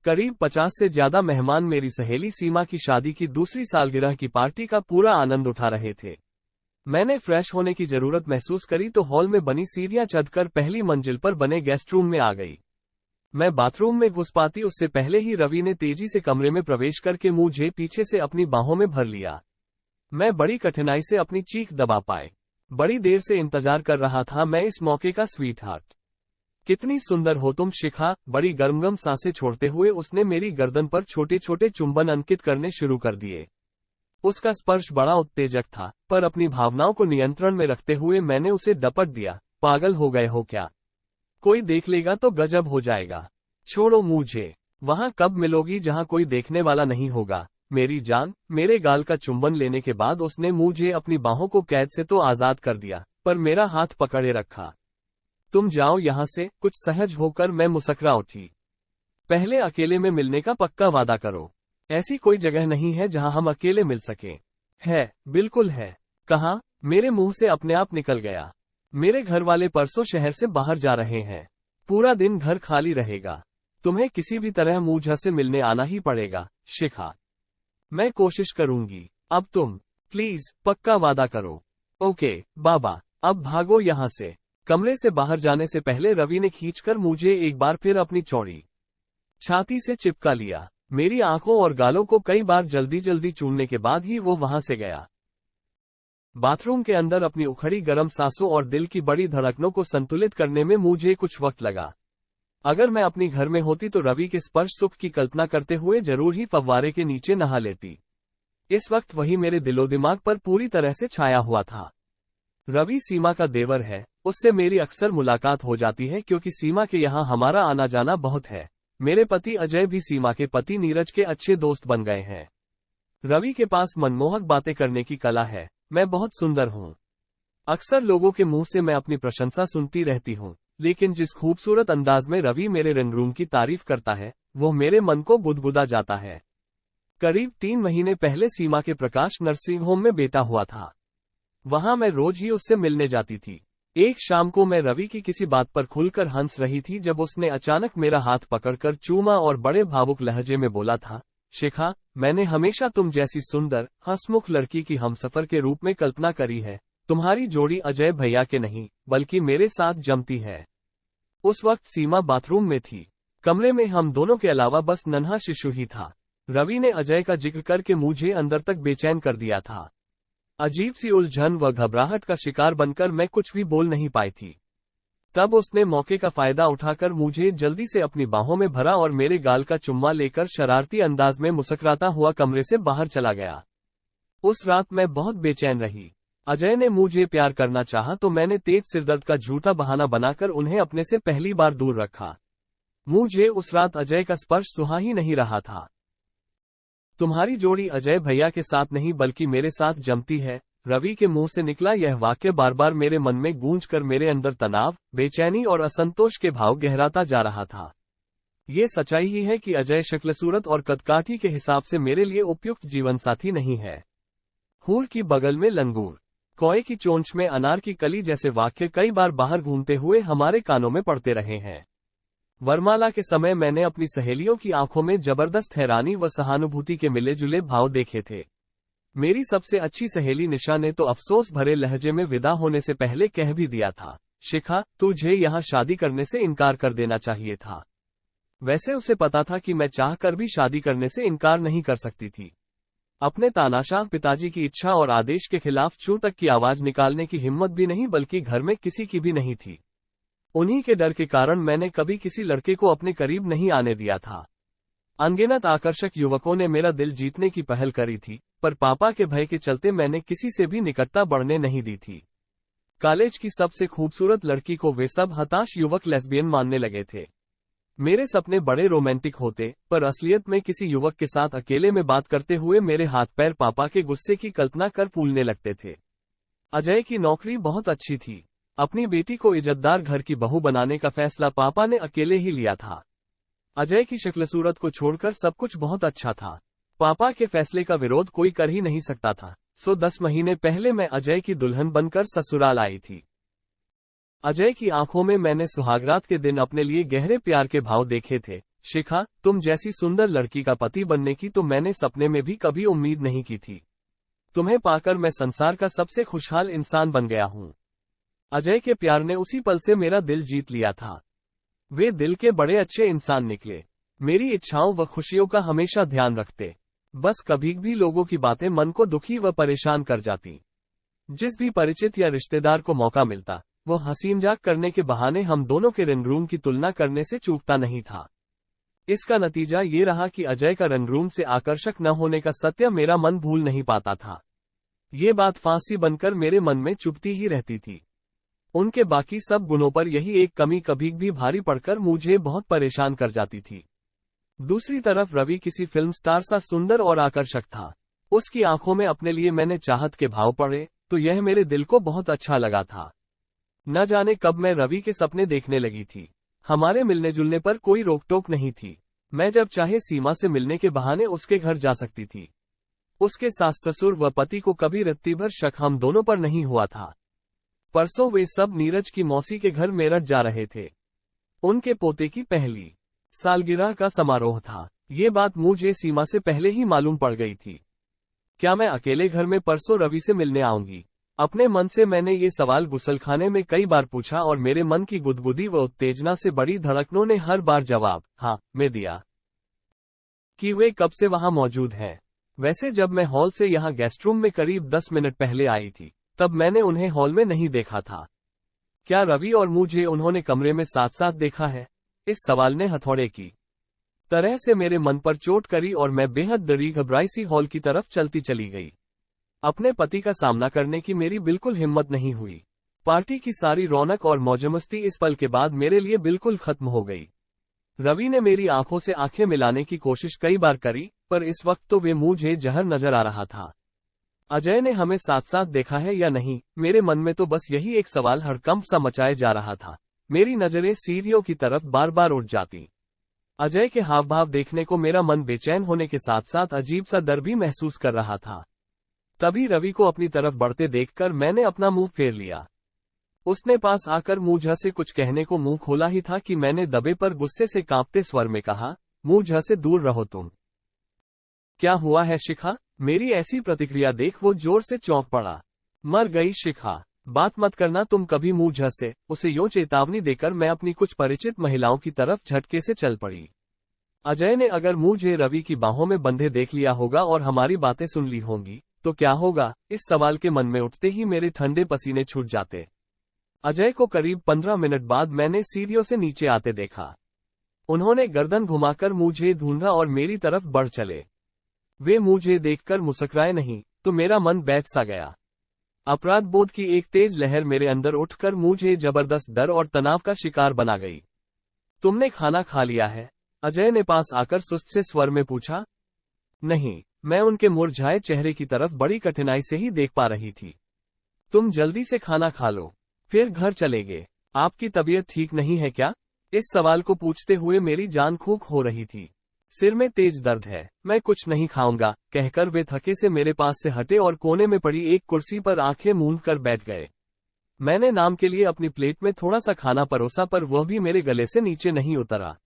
करीब 50 से ज्यादा मेहमान मेरी सहेली सीमा की शादी की दूसरी सालगिरह की पार्टी का पूरा आनंद उठा रहे थे। मैंने फ्रेश होने की जरूरत महसूस करी तो हॉल में बनी सीढ़ियां चढ़कर पहली मंजिल पर बने गेस्ट रूम में आ गई। मैं बाथरूम में घुस पाती उससे पहले ही रवि ने तेजी से कमरे में प्रवेश करके मुझे पीछे से अपनी बाहों में भर लिया। मैं बड़ी कठिनाई से अपनी चीख दबा पाए। बड़ी देर से इंतजार कर रहा था मैं इस मौके का स्वीट हार्ट। कितनी सुंदर हो तुम शिखा, बड़ी गर्मगर्म सांसें छोड़ते हुए उसने मेरी गर्दन पर छोटे छोटे चुंबन अंकित करने शुरू कर दिए। उसका स्पर्श बड़ा उत्तेजक था, पर अपनी भावनाओं को नियंत्रण में रखते हुए मैंने उसे डपट दिया। पागल हो गए हो क्या? कोई देख लेगा तो गजब हो जाएगा। छोड़ो मुझे। वहां कब मिलोगी जहां कोई देखने वाला नहीं होगा? मेरी जान। मेरे गाल का चुंबन लेने के बाद उसने मुझे अपनी बाहों को कैद से तो आजाद कर दिया, पर मेरा हाथ पकड़े रखा। तुम जाओ यहां से। कुछ सहज होकर मैं मुस्कुरा उठी। पहले अकेले में मिलने का पक्का वादा करो। ऐसी कोई जगह नहीं है जहां हम अकेले मिल सकें। है, बिल्कुल है। कहाँ? मेरे मुंह से अपने आप निकल गया। मेरे घर वाले परसों शहर से बाहर जा रहे हैं। पूरा दिन घर खाली रहेगा। तुम्हें किसी भी तरह मुझसे मिलने आना ही पड़ेगा शिखा। मैं कोशिश करूंगी। अब तुम प्लीज पक्का वादा करो। ओके बाबा, अब भागो यहां से। कमरे से बाहर जाने से पहले रवि ने खींचकर मुझे एक बार फिर अपनी चौड़ी छाती से चिपका लिया। मेरी आंखों और गालों को कई बार जल्दी जल्दी चूमने के बाद ही वो वहां से गया। बाथरूम के अंदर अपनी उखड़ी गर्म सांसों और दिल की बड़ी धड़कनों को संतुलित करने में मुझे कुछ वक्त लगा। अगर मैं अपनी घर में होती तो रवि के स्पर्श सुख की कल्पना करते हुए जरूर ही फव्वारे के नीचे नहा लेती। इस वक्त वही मेरे दिलो दिमाग पर पूरी तरह से छाया हुआ था। रवि सीमा का देवर है, उससे मेरी अक्सर मुलाकात हो जाती है क्योंकि सीमा के यहाँ हमारा आना जाना बहुत है। मेरे पति अजय भी सीमा के पति नीरज के अच्छे दोस्त बन गए हैं। रवि के पास मनमोहक बातें करने की कला है। मैं बहुत सुंदर हूँ। अक्सर लोगों के मुंह से मैं अपनी प्रशंसा सुनती रहती हूँ, लेकिन जिस खूबसूरत अंदाज में रवि मेरे रंगरूम की तारीफ करता है वो मेरे मन को गुदगुदा जाता है। करीब 3 महीने पहले सीमा के प्रकाश नर्सिंग होम में बेटा हुआ था। वहां मैं रोज ही उससे मिलने जाती थी। एक शाम को मैं रवि की किसी बात पर खुलकर हंस रही थी जब उसने अचानक मेरा हाथ पकड़कर चूमा और बड़े भावुक लहजे में बोला था, शिखा, मैंने हमेशा तुम जैसी सुंदर हंसमुख लड़की की हमसफर के रूप में कल्पना करी है। तुम्हारी जोड़ी अजय भैया के नहीं बल्कि मेरे साथ जमती है। उस वक्त सीमा बाथरूम में थी। कमरे में हम दोनों के अलावा बस नन्हा शिशु ही था। रवि ने अजय का जिक्र करके मुझे अंदर तक बेचैन कर दिया था। अजीब सी उलझन व घबराहट का शिकार बनकर मैं कुछ भी बोल नहीं पाई थी। तब उसने मौके का फायदा उठाकर मुझे जल्दी से अपनी बाहों में भरा और मेरे गाल का चुम्मा लेकर शरारती अंदाज में मुस्कुराता हुआ कमरे से बाहर चला गया। उस रात मैं बहुत बेचैन रही। अजय ने मुझे प्यार करना चाहा तो मैंने तेज सिरदर्द का झूठा बहाना बनाकर उन्हें अपने से पहली बार दूर रखा। मुझे उस रात अजय का स्पर्श सुहा ही नहीं रहा था। तुम्हारी जोड़ी अजय भैया के साथ नहीं बल्कि मेरे साथ जमती है। रवि के मुंह से निकला यह वाक्य बार बार मेरे मन में गूंजकर मेरे अंदर तनाव, बेचैनी और असंतोष के भाव गहराता जा रहा था। ये सच्चाई ही है कि अजय शक्ल-सूरत और कदकाठी के हिसाब से मेरे लिए उपयुक्त जीवनसाथी नहीं है। हूर की बगल में लंगूर, कोए की चोंच में अनार की कली जैसे वाक्य कई बार बाहर घूमते हुए हमारे कानों में पड़ते रहे हैं। वरमाला के समय मैंने अपनी सहेलियों की आंखों में जबरदस्त हैरानी व सहानुभूति के मिले जुले भाव देखे थे। मेरी सबसे अच्छी सहेली निशा ने तो अफसोस भरे लहजे में विदा होने से पहले कह भी दिया था, शिखा, तुझे यहाँ शादी करने से इनकार कर देना चाहिए था। वैसे उसे पता था कि मैं चाहकर भी शादी करने से इनकार नहीं कर सकती थी। अपने तानाशाह पिताजी की इच्छा और आदेश के खिलाफ चू तक की आवाज निकालने की हिम्मत भी नहीं बल्कि घर में किसी की भी नहीं थी। उन्हीं के डर के कारण मैंने कभी किसी लड़के को अपने करीब नहीं आने दिया था। अनगिनत आकर्षक युवकों ने मेरा दिल जीतने की पहल करी थी, पर पापा के भय के चलते मैंने किसी से भी निकटता बढ़ने नहीं दी थी। कॉलेज की सबसे खूबसूरत लड़की को वे सब हताश युवक लेस्बियन मानने लगे थे। मेरे सपने बड़े रोमांटिक होते, पर असलियत में किसी युवक के साथ अकेले में बात करते हुए मेरे हाथ पैर पापा के गुस्से की कल्पना कर फूलने लगते थे। अजय की नौकरी बहुत अच्छी थी। अपनी बेटी को इज्जतदार घर की बहू बनाने का फैसला पापा ने अकेले ही लिया था। अजय की शक्ल-सूरत को छोड़कर सब कुछ बहुत अच्छा था। पापा के फैसले का विरोध कोई कर ही नहीं सकता था। 10 महीने पहले मैं अजय की दुल्हन बनकर ससुराल आई थी। अजय की आंखों में मैंने सुहागरात के दिन अपने लिए गहरे प्यार के भाव देखे थे। शिखा, तुम जैसी सुंदर लड़की का पति बनने की तो मैंने सपने में भी कभी उम्मीद नहीं की थी। तुम्हें पाकर मैं संसार का सबसे खुशहाल इंसान बन गया हूँ। अजय के प्यार ने उसी पल से मेरा दिल जीत लिया था। वे दिल के बड़े अच्छे इंसान निकले। मेरी इच्छाओं व खुशियों का हमेशा ध्यान रखते। बस कभी भी लोगों की बातें मन को दुखी व परेशान कर जाती। जिस भी परिचित या रिश्तेदार को मौका मिलता, वो हंसी मजाक करने के बहाने हम दोनों के रंग रूम की तुलना करने से चूकता नहीं था। इसका नतीजा ये रहा कि अजय का रंग रूम से आकर्षक न होने का सत्य मेरा मन भूल नहीं पाता था। ये बात फांसी बनकर मेरे मन में चुभती ही रहती थी। उनके बाकी सब गुणों पर यही एक कमी कभी भी भारी पड़कर मुझे बहुत परेशान कर जाती थी। दूसरी तरफ रवि किसी फिल्म स्टार सा सुंदर और आकर्षक था। उसकी आंखों में अपने लिए मैंने चाहत के भाव पढ़े, तो यह मेरे दिल को बहुत अच्छा लगा था। न जाने कब मैं रवि के सपने देखने लगी थी। हमारे मिलने जुलने पर कोई रोक टोक नहीं थी। मैं जब चाहे सीमा से मिलने के बहाने उसके घर जा सकती थी। उसके सास ससुर व पति को कभी रत्ती भर शक हम दोनों पर नहीं हुआ था। परसों वे सब नीरज की मौसी के घर मेरठ जा रहे थे। उनके पोते की पहली सालगिरह का समारोह था। ये बात मुझे सीमा से पहले ही मालूम पड़ गई थी। क्या मैं अकेले घर में परसों रवि से मिलने आऊंगी? अपने मन से मैंने ये सवाल गुसलखाने में कई बार पूछा और मेरे मन की गुदगुदी व उत्तेजना से बड़ी धड़कनों ने हर बार जवाब हाँ में दिया कि वे कब से वहां मौजूद हैं। वैसे जब मैं हॉल से यहाँ गेस्ट रूम में करीब 10 मिनट पहले आई थी, तब मैंने उन्हें हॉल में नहीं देखा था। क्या रवि और मुझे उन्होंने कमरे में साथ साथ देखा है? इस सवाल ने हथौड़े की तरह से मेरे मन पर चोट करी और मैं बेहद डरी घबराई सी हॉल की तरफ चलती चली गई। अपने पति का सामना करने की मेरी बिल्कुल हिम्मत नहीं हुई। पार्टी की सारी रौनक और मौजमस्ती इस पल के बाद मेरे लिए बिल्कुल खत्म हो गई। रवि ने मेरी आंखों से आंखें मिलाने की कोशिश कई बार करी, पर इस वक्त तो वे मुझे जहर नजर आ रहा था। अजय ने हमें साथ साथ देखा है या नहीं, मेरे मन में तो बस यही एक सवाल हड़कंप सा मचाए जा रहा था। मेरी नजरें सीढ़ियों की तरफ बार बार उठ जाती। अजय के हाव भाव देखने को मेरा मन बेचैन होने के साथ साथ अजीब सा डर भी महसूस कर रहा था। तभी रवि को अपनी तरफ बढ़ते देखकर मैंने अपना मुंह फेर लिया। उसने पास आकर मुझ से कुछ कहने को मुंह खोला ही था कि मैंने दबे पर गुस्से से कांपते स्वर में कहा, मुझ से दूर रहो तुम। क्या हुआ है शिखा? मेरी ऐसी प्रतिक्रिया देख वो जोर से चौंक पड़ा। मर गई शिखा, बात मत करना तुम कभी मुझ से, उसे यूं चेतावनी देकर मैं अपनी कुछ परिचित महिलाओं की तरफ झटके से चल पड़ी। अजय ने अगर मुझे रवि की बाहों में बंधे देख लिया होगा और हमारी बातें सुन ली होंगी तो क्या होगा? इस सवाल के मन में उठते ही मेरे ठंडे पसीने छूट जाते। अजय को करीब 15 मिनट बाद मैंने सीढ़ियों से नीचे आते देखा। उन्होंने गर्दन घुमाकर मुझे ढूंढा और मेरी तरफ बढ़ चले। वे मुझे देखकर मुस्कुराए नहीं, तो मेरा मन बैठ सा गया। अपराध बोध की एक तेज लहर मेरे अंदर उठकर मुझे जबरदस्त डर और तनाव का शिकार बना गई। तुमने खाना खा लिया है? अजय ने पास आकर सुस्त से स्वर में पूछा। नहीं, मैं उनके मुरझाए चेहरे की तरफ बड़ी कठिनाई से ही देख पा रही थी। तुम जल्दी से खाना खा लो, फिर घर चलेंगे। आपकी तबीयत ठीक नहीं है क्या? इस सवाल को पूछते हुए मेरी जान खूक हो रही थी। सिर में तेज दर्द है, मैं कुछ नहीं खाऊंगा, कहकर वे थके से मेरे पास से हटे और कोने में पड़ी एक कुर्सी पर आंखें मूंद कर बैठ गए। मैंने नाम के लिए अपनी प्लेट में थोड़ा सा खाना परोसा, पर वह भी मेरे गले से नीचे नहीं उतरा।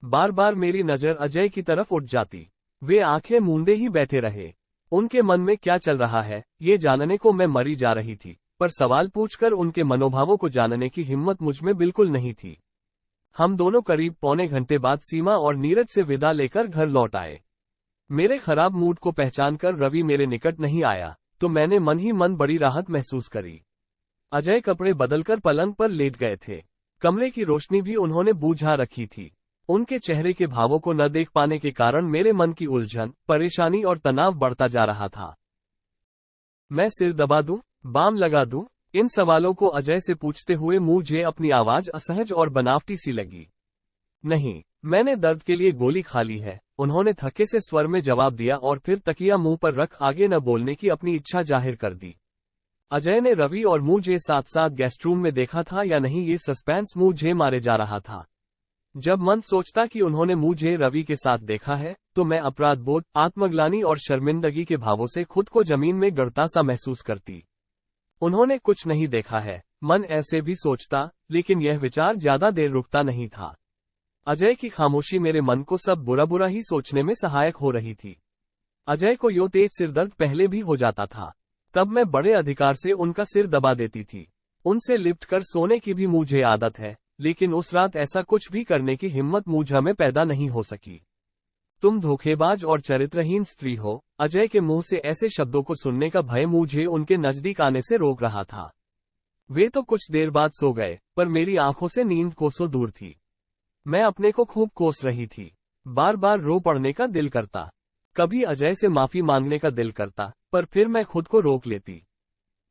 बार बार मेरी नजर अजय की तरफ उठ जाती। वे आंखें मूंदे ही बैठे रहे। उनके मन में क्या चल रहा है, ये जानने को मैं मरी जा रही थी, पर सवाल पूछकर उनके मनोभावों को जानने की हिम्मत मुझमें बिल्कुल नहीं थी। हम दोनों करीब पौने घंटे बाद सीमा और नीरज से विदा लेकर घर लौट आए। मेरे खराब मूड को पहचानकर रवि मेरे निकट नहीं आया, तो मैंने मन ही मन बड़ी राहत महसूस करी। अजय कपड़े बदलकर पलंग पर लेट गए थे। कमरे की रोशनी भी उन्होंने बुझा रखी थी। उनके चेहरे के भावों को न देख पाने के कारण मेरे मन की उलझन, परेशानी और तनाव बढ़ता जा रहा था। मैं सिर दबा दूं, बाम लगा दूं, इन सवालों को अजय से पूछते हुए मुझे अपनी आवाज असहज और बनावटी सी लगी। नहीं, मैंने दर्द के लिए गोली खा ली है, उन्होंने थके से स्वर में जवाब दिया और फिर तकिया मुंह पर रख आगे न बोलने की अपनी इच्छा जाहिर कर दी। अजय ने रवि और मुझे साथ साथ गेस्ट रूम में देखा था या नहीं, ये सस्पेंस मुझे मारे जा रहा था। जब मन सोचता कि उन्होंने मुझे रवि के साथ देखा है, तो मैं अपराध बोध, आत्मग्लानि और शर्मिंदगी के भावों से खुद को जमीन में गड़ता सा महसूस करती। उन्होंने कुछ नहीं देखा है, मन ऐसे भी सोचता, लेकिन यह विचार ज्यादा देर रुकता नहीं था। अजय की खामोशी मेरे मन को सब बुरा बुरा ही सोचने में सहायक हो रही थी। अजय को यो तेज सिरदर्द पहले भी हो जाता था। तब मैं बड़े अधिकार से उनका सिर दबा देती थी। उनसे लिपट कर सोने की भी मुझे आदत है, लेकिन उस रात ऐसा कुछ भी करने की हिम्मत मुझ में पैदा नहीं हो सकी। तुम धोखेबाज और चरित्रहीन स्त्री हो। अजय के मुंह से ऐसे शब्दों को सुनने का भय मुझे उनके नजदीक आने से रोक रहा था। वे तो कुछ देर बाद सो गए, पर मेरी आंखों से नींद कोसों दूर थी। मैं अपने को खूब कोस रही थी। बार बार रो पड़ने का दिल करता, कभी अजय से माफी मांगने का दिल करता, पर फिर मैं खुद को रोक लेती।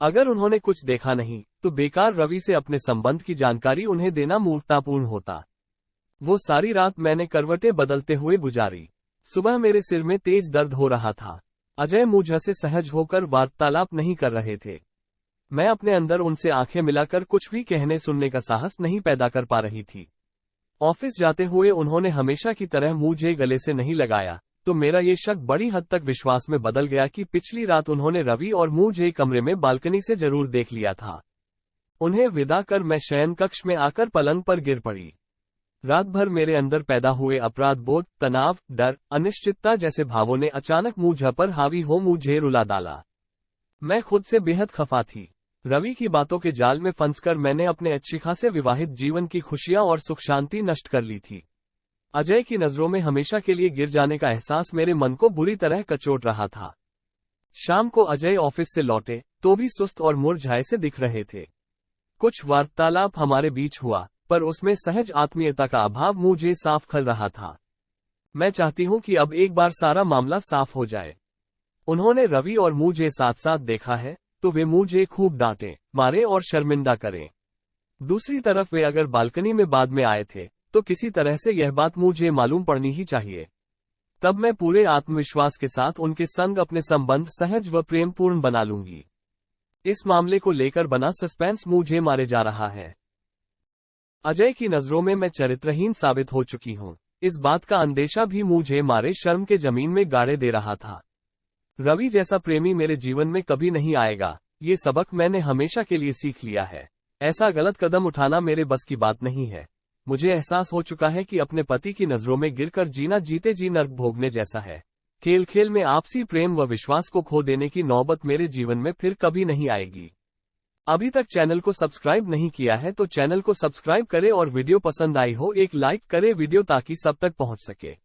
अगर उन्होंने कुछ देखा नहीं, तो बेकार रवि से अपने संबंध की जानकारी उन्हें देना मूर्खतापूर्ण होता। वो सारी रात मैंने करवटें बदलते हुए गुजारी। सुबह मेरे सिर में तेज दर्द हो रहा था। अजय मुझसे सहज होकर वार्तालाप नहीं कर रहे थे। मैं अपने अंदर उनसे आंखें मिलाकर कुछ भी कहने सुनने का साहस नहीं पैदा कर पा रही थी। ऑफिस जाते हुए उन्होंने हमेशा की तरह मुझे गले से नहीं लगाया, तो मेरा ये शक बड़ी हद तक विश्वास में बदल गया कि पिछली रात उन्होंने रवि और मुझे कमरे में बालकनी से जरूर देख लिया था। उन्हें विदा कर मैं शयन कक्ष में आकर पलंग पर गिर पड़ी। रात भर मेरे अंदर पैदा हुए अपराध बोध, तनाव, डर, अनिश्चितता जैसे भावों ने अचानक मुझ पर हावी हो मुझे रुला डाला। मैं खुद से बेहद खफा थी। रवि की बातों के जाल में फंसकर मैंने अपने अच्छे खासे विवाहित जीवन की खुशियां और सुख शांति नष्ट कर ली थी। अजय की नजरों में हमेशा के लिए गिर जाने का एहसास मेरे मन को बुरी तरह कचोट रहा था। शाम को अजय ऑफिस से लौटे तो भी सुस्त और मुरझाए से दिख रहे थे। कुछ वार्तालाप हमारे बीच हुआ, पर उसमें सहज आत्मीयता का अभाव मुझे साफ खल रहा था। मैं चाहती हूं कि अब एक बार सारा मामला साफ हो जाए। उन्होंने रवि और मुझे साथ साथ देखा है, तो वे मुझे खूब डांटे, मारे और शर्मिंदा करें। दूसरी तरफ वे अगर बालकनी में बाद में आए थे, तो किसी तरह से यह बात मुझे मालूम पड़नी ही चाहिए। तब मैं पूरे आत्मविश्वास के साथ उनके संग अपने संबंध सहज व प्रेमपूर्ण बना लूंगी। इस मामले को लेकर बना सस्पेंस मुझे मारे जा रहा है। अजय की नजरों में मैं चरित्रहीन साबित हो चुकी हूँ। इस बात का अंदेशा भी मुझे मारे शर्म के जमीन में गाड़े दे रहा था। रवि जैसा प्रेमी मेरे जीवन में कभी नहीं आएगा, ये सबक मैंने हमेशा के लिए सीख लिया है। ऐसा गलत कदम उठाना मेरे बस की बात नहीं है। मुझे एहसास हो चुका है कि अपने पति की नजरों में गिरकर जीना जीते जी नर्क भोगने जैसा है। खेल खेल में आपसी प्रेम व विश्वास को खो देने की नौबत मेरे जीवन में फिर कभी नहीं आएगी। अभी तक चैनल को सब्सक्राइब नहीं किया है तो चैनल को सब्सक्राइब करें और वीडियो पसंद आई हो एक लाइक करें वीडियो ताकि सब तक पहुंच सके।